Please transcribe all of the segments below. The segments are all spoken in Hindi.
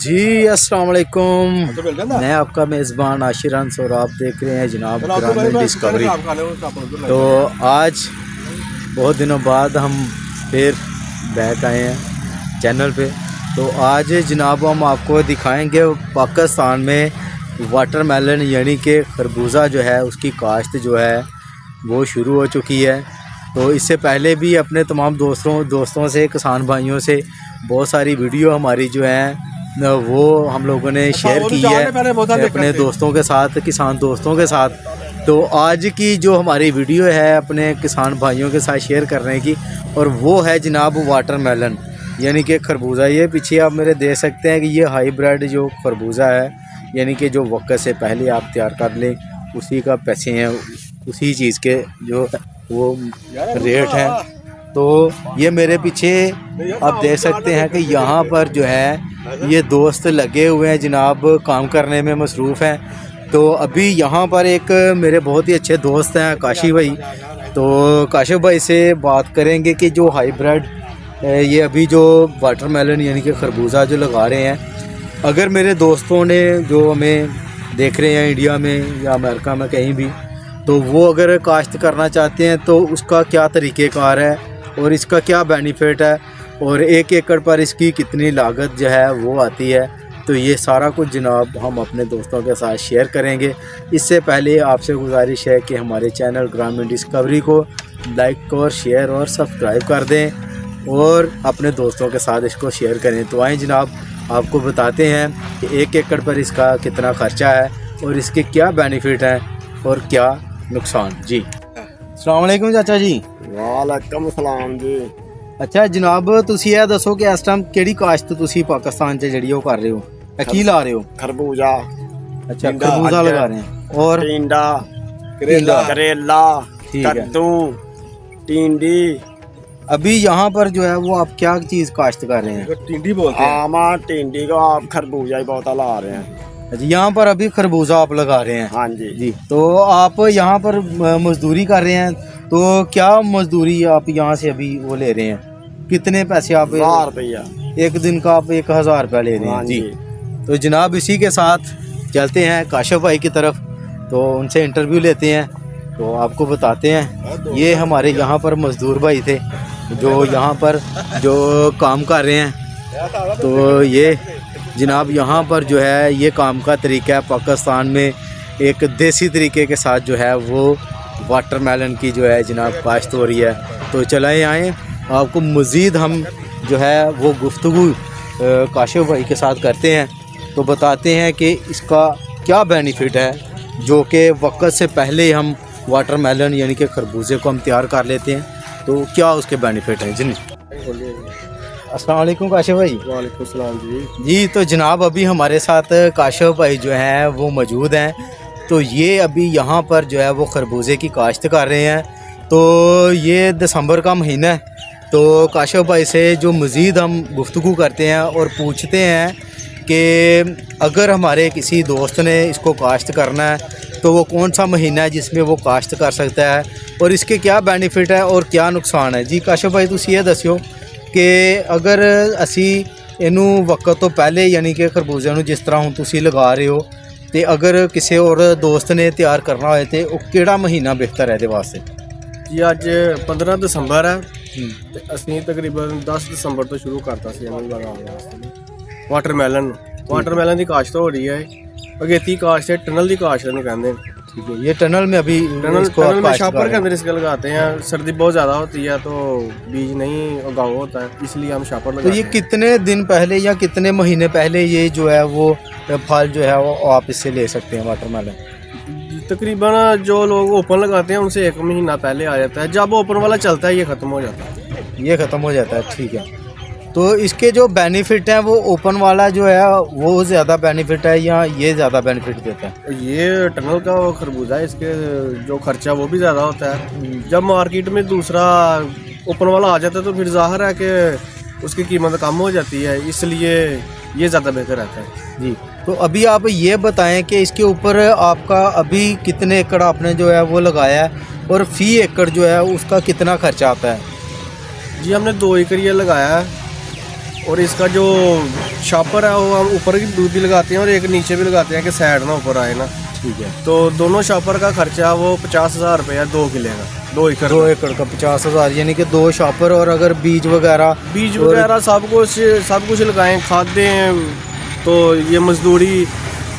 जी अस्सलाम वालेकुम। मैं आपका मेज़बान आशिर हंस और आप देख रहे हैं जनाब ग्रामीण डिस्कवरी। तो आज बहुत दिनों बाद हम फिर बैक आए हैं चैनल पे। तो आज जनाब हम आपको दिखाएंगे पाकिस्तान में वाटरमेलन यानी कि खरबूजा जो है उसकी काश्त जो है वो शुरू हो चुकी है। तो इससे पहले भी अपने तमाम दोस्तों से किसान भाइयों से बहुत सारी वीडियो हमारी जो है वो हम लोगों ने शेयर की है अपने दोस्तों के साथ, किसान दोस्तों के साथ। तो आज की जो हमारी वीडियो है अपने किसान भाइयों के साथ शेयर करने की, और वो है जनाब वाटरमेलन यानी कि खरबूजा। ये पीछे आप मेरे देख सकते हैं कि ये हाईब्रिड जो खरबूजा है यानी कि जो वक्त से पहले आप तैयार कर लें उसी का पैसे हैं, उसी चीज़ के जो वो रेट है। तो ये मेरे पीछे आप देख सकते हैं कि यहाँ पर जो है ये दोस्त लगे हुए हैं जनाब, काम करने में मसरूफ़ हैं। तो अभी यहाँ पर एक मेरे बहुत ही अच्छे दोस्त हैं काशी भाई। तो काशी भाई से बात करेंगे कि जो हाईब्रिड ये अभी जो वाटरमेलन यानी कि खरबूजा जो लगा रहे हैं, अगर मेरे दोस्तों ने जो हमें देख रहे हैं इंडिया में या अमेरिका में कहीं भी, तो वो अगर काश्त करना चाहते हैं तो उसका क्या तरीक़ेकार है और इसका क्या बेनिफिट है और एक एकड़ पर इसकी कितनी लागत जो है वो आती है। तो ये सारा कुछ जनाब हम अपने दोस्तों के साथ शेयर करेंगे। इससे पहले आपसे गुजारिश है कि हमारे चैनल ग्रामीण डिस्कवरी को लाइक और शेयर और सब्सक्राइब कर दें और अपने दोस्तों के साथ इसको शेयर करें। तो आएँ जनाब, आपको बताते हैं कि एक एकड़ पर इसका कितना ख़र्चा है और इसके क्या बेनिफिट हैं और क्या नुकसान। जी अस्सलाम वालेकुम चाचा जी। वालेकुम सलाम जी। अच्छा जनाब, तुसी ये दसो कि इस टाइम केड़ी काश्त तुसी पाकिस्तान च जेड़ी कर रहे हो, की ला रहे हो? खरबूजा। अच्छा खरबूजा लगा रहे हैं और टिंडा, करेला, कद्दू, टिंडी। अभी यहाँ पर जो है वो आप क्या चीज़ काश्त कर रहे हैं? टिंडी बोलते हैं। आमा टिंडी को आप खरबूजा ही बहुत ला रहे हैं। यहाँ पर अभी खरबूजा आप लगा रहे हैं? हाँ जी जी। तो आप यहाँ पर मजदूरी कर रहे हैं, तो क्या मजदूरी आप यहाँ से अभी वो ले रहे हैं? कितने पैसे आप? 1000 रुपया एक दिन का आप 1000 रुपया ले रहे हैं? हाँ जी। तो जनाब इसी के साथ चलते हैं काशिफ भाई की तरफ, तो उनसे इंटरव्यू लेते हैं। तो आपको बताते हैं ये हमारे यहाँ पर मजदूर भाई थे जो यहाँ पर जो काम कर रहे हैं। तो ये जनाब यहाँ पर जो है ये काम का तरीका है पाकिस्तान में एक देसी तरीके के साथ जो है वो वाटरमेलन की जो है जनाब काश्त हो रही है। तो चलाएँ आएँ, आपको मज़ीद हम जो है वो गुफ्तगू काशिफ भाई के साथ करते हैं। तो बताते हैं कि इसका क्या बेनिफिट है, जो कि वक्त से पहले हम वाटरमेलन यानी कि खरबूजे को हम तैयार कर लेते हैं, तो क्या उसके बेनिफिट हैं। जी अस्सलाम वालेकुम काशिफ भाई। वालेकुम सलाम जी। जी तो जनाब अभी हमारे साथ काशिफ भाई जो हैं वो मौजूद हैं। तो ये अभी यहाँ पर जो है वो खरबूजे की काश्त कर रहे हैं। तो ये दिसंबर का महीना है। तो काशिफ भाई से जो मज़ीद हम गुफ्तगू करते हैं और पूछते हैं कि अगर हमारे किसी दोस्त ने इसको काश्त करना है तो वो कौन सा महीना है जिसमें वो काश्त कर सकता है और इसके क्या बेनिफिट है और क्या नुकसान है। जी काशिफ भाई तुसी ये दस्यो कि अगर असी इनू वक्त तो पहले यानी कि खरबूजे नू जिस तरह हुण तुसी लगा रहे हो, तो अगर किसी और दोस्त ने तैयार करना होए तो वो किहड़ा महीना बेहतर है इहदे वास्ते? जी अज 15 दिसंबर है ते असीं तकरीबन 10 दिसंबर तो शुरू करता सी इहनूं लगाउण वास्ते। वाटरमेलन की काश्त हो रही है। अगेती काश्त है, टनल की काश्त इहनूं कहंदे ने। ठीक है, ये टनल में अभी टनल में शापर के अंदर इसके लगाते हैं। सर्दी बहुत ज़्यादा होती है तो बीज नहीं उगाव होता है, इसलिए हम शापर लगाते हैं। तो ये कितने दिन पहले या कितने महीने पहले ये जो है वो फल जो है वो आप इससे ले सकते हैं वाटरमेलन? तकरीबन जो लोग ओपन लगाते हैं उनसे 1 महीना पहले आ जाता है। जब ओपन वाला चलता है ये ख़त्म हो जाता है। ये ख़त्म हो जाता है, ठीक है। तो इसके जो बेनिफिट हैं वो ओपन वाला जो है वो ज़्यादा बेनिफिट है या ये ज़्यादा बेनिफिट देता है? ये टनल का वो खरबूजा है, इसके जो खर्चा वो भी ज़्यादा होता है। जब मार्केट में दूसरा ओपन वाला आ जाता है तो फिर जाहिर है कि उसकी कीमत कम हो जाती है, इसलिए ये ज़्यादा बेहतर रहता है। जी। तो अभी आप ये बताएं कि इसके ऊपर आपका अभी कितने एकड़ आपने जो है वो लगाया है और फ़ी एकड़ जो है उसका कितना खर्चा आता है? जी हमने 2 एकड़ ये लगाया है और इसका जो शॉपर है वो हम ऊपर की भी लगाते हैं और एक नीचे भी लगाते हैं कि साइड ना ऊपर आए ना। ठीक है। तो दोनों शॉपर का खर्चा वो 50,000 रुपये है 2 किले का, 2 एकड़ 2 एकड़ का 50,000, यानी कि 2 शॉपर। और अगर बीज वगैरह सब कुछ लगाएं, खादें, तो ये मजदूरी,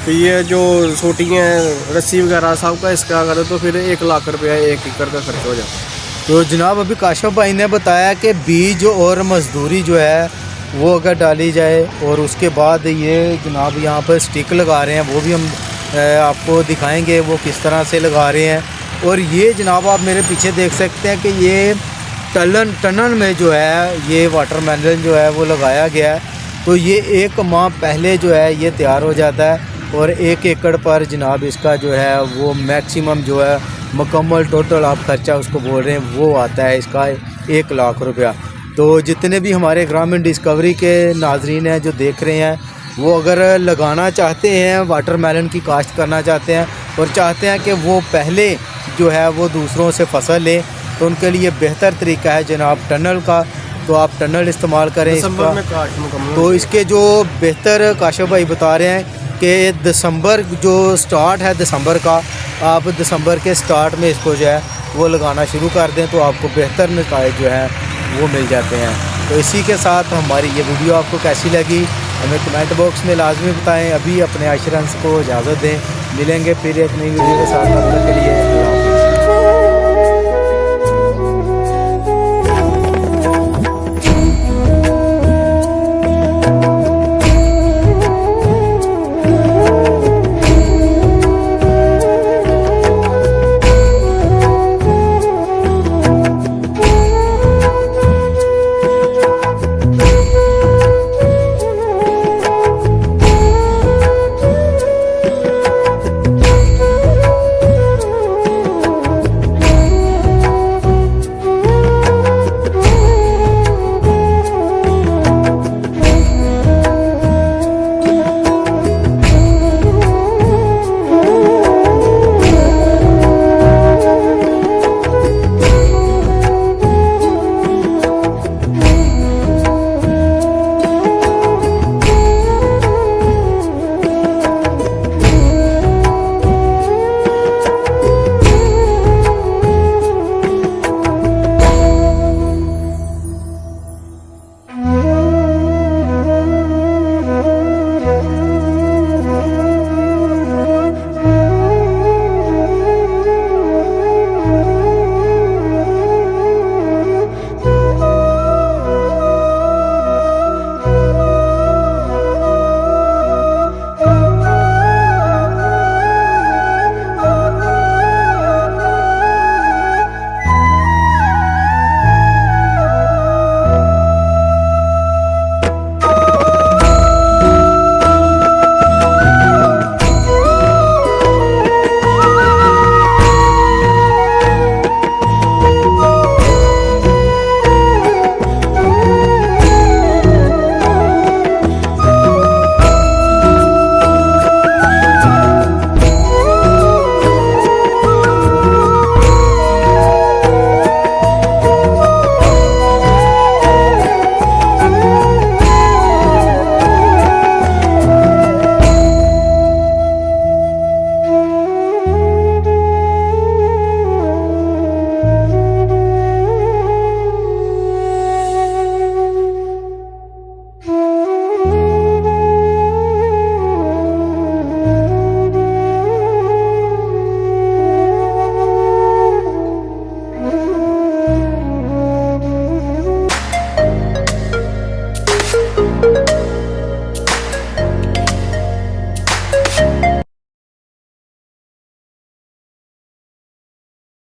तो ये जो सोटी हैं, रस्सी वगैरह सब का इसका करो तो फिर 1 लाख रुपया 1 एकड़ का खर्चा हो जाता है। तो जनाब अभी काशिफ भाई ने बताया कि बीज और मजदूरी जो है वो अगर डाली जाए, और उसके बाद ये जनाब यहाँ पर स्टिक लगा रहे हैं, वो भी हम आपको दिखाएंगे वो किस तरह से लगा रहे हैं। और ये जनाब आप मेरे पीछे देख सकते हैं कि ये टनल में जो है ये वाटरमेलन जो है वो लगाया गया है। तो ये 1 माह पहले जो है ये तैयार हो जाता है, और 1 एकड़ पर जनाब इसका जो है वो मैक्सिमम जो है मुकम्मल टोटल आप खर्चा उसको बोल रहे हैं वो आता है इसका 1 लाख रुपया। तो जितने भी हमारे ग्रामीण डिस्कवरी के नाजरीन हैं जो देख रहे हैं, वो अगर लगाना चाहते हैं, वाटरमेलन की काश्त करना चाहते हैं और चाहते हैं कि वो पहले जो है वो दूसरों से फसल लें, तो उनके लिए बेहतर तरीका है जनाब टनल का। तो आप टनल इस्तेमाल करें इसका। तो इसके जो बेहतर काशिफ भाई बता रहे हैं कि दिसंबर जो स्टार्ट है दिसंबर का, आप दिसंबर के स्टार्ट में इसको जो है वो लगाना शुरू कर दें तो आपको बेहतर नतीजे जो है वो मिल जाते हैं। तो इसी के साथ हमारी ये वीडियो आपको कैसी लगी हमें कमेंट बॉक्स में लाजमी बताएं। अभी अपने आशिरांस को इजाज़त दें, मिलेंगे फिर एक नई वीडियो के साथ, तब तक के लिए